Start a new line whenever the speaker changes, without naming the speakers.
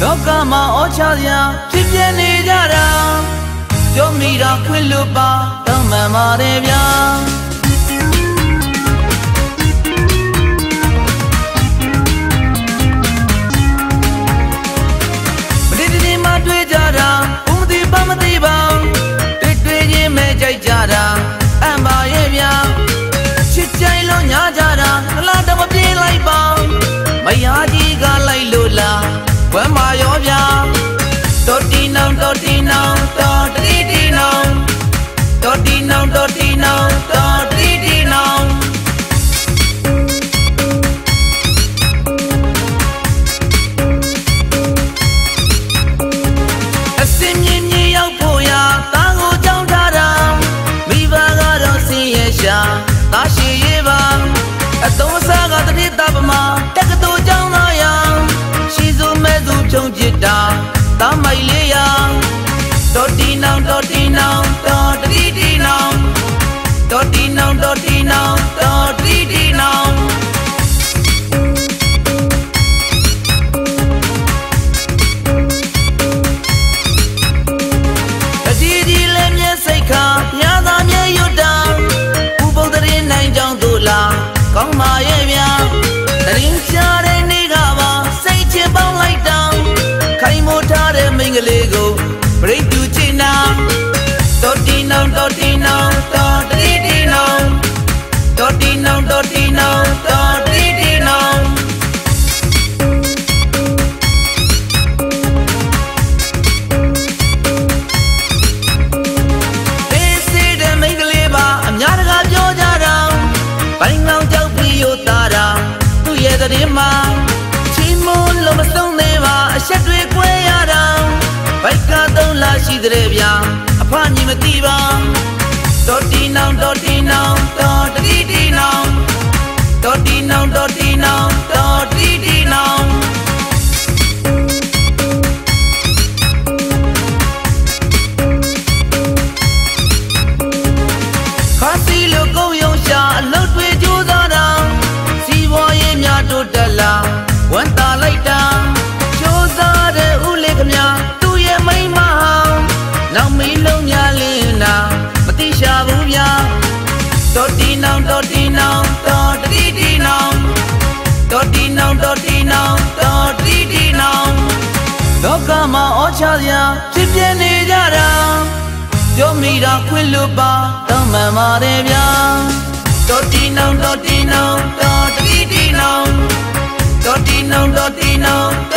လောကမှာဩချရာဖြစ်ပြနေကြတာပြောမိတာခွင့်လွတ်ပါတောင်းပန်ပါတယ်ဗျာမတွေ့ကြတာဦးမသိပါမသိပါတွေ့ချင်းမဲ့ကြိုက်ကြတာအမ်းပါရဲ့ဗျာချစ်ကြိုင်လို့ညာကြတာလားတော့မပြေးလိုက်ပါမယားကြီးကလိုက်လို့လားဝမ်းမာရောဗျာတော်တီနောင်တော်တီနောင်တော်တီတီနောင်တော်တီနောင်တော်တီနောင်တော်တီတီနောင်တာရှိရေးပါအသုံးစားကတတိတပမာတက္ကသိုလ်ကျောင်းသားရရှိစုမဲ့သူဖြုံးပြတာတာမိုက်လေးရတော်တီနောင်တော်တီနောင်တော်တီတီနောင်တော်တီနောင်တော်တီနောင်တော်တီတီနောင်တတိဒီလည်းမျက်စိတ်ခါရသာမျက်ရွတ်တာကောင်းပါရဲ့ဗျာတရင်ချတဲ့နေ့ကပါစိတ်ချပေါင်းလိုက်တောင်းခိုင်မိုးထားတဲ့မိန်းကလေးကိုပြိတူချင်တာတော်တီနောင်တော်တီနောင်တော်တီတီနောင်တော်တီနောင်တော်တီနောင်တော်တီတီနောင်ပေးစီတဲ့မိန်းကလေးပါအများတကာပြောကြတာဘိုင်းငောင်ကြောက်ပြီးရိုတာတာသူ့ရဲ့တဲ့မှာချီမွန်းလို့မဆုံးသေးပါအဆက်တွေကွဲရတာဘိုက်ကတော့လာရှိတဲ့ဗျာအဖညီမသိပါတော်တီနောင်တော်တီနောင်တော်တီတီနောင်တော်တီနောင်တော်တီနောင်တော်တီတီနောင်ခါစီလို့ကိုယုံရှာအလုပ်တွေကြိုးစားတာစီးပွားရေးများတိုးတက်လာဝန်တာလိုက်တာကြိုးစားတဲ့ဦးလေးခမသူ့ရဲ့မိန်းမဟောင်းနောက်မီးလုံးများလင်းလာမတိရှာဘူးဗျာတော်တီနောင်တော်တီနောင်တော်တီတီနောင်တော်တီနောင်တော်တီနောင်တော်တီတီနောင်လောကမှာဩချရာဖြစ်ပြနေကြတာပြောမိတာခွင့်လွတ်ပါတောင်းပန်ပါတယ်ဗျာတော်တီနောင်တော်တီနောင်တော်တီတီနောင်တော်တီနောင်တော်တီနောင်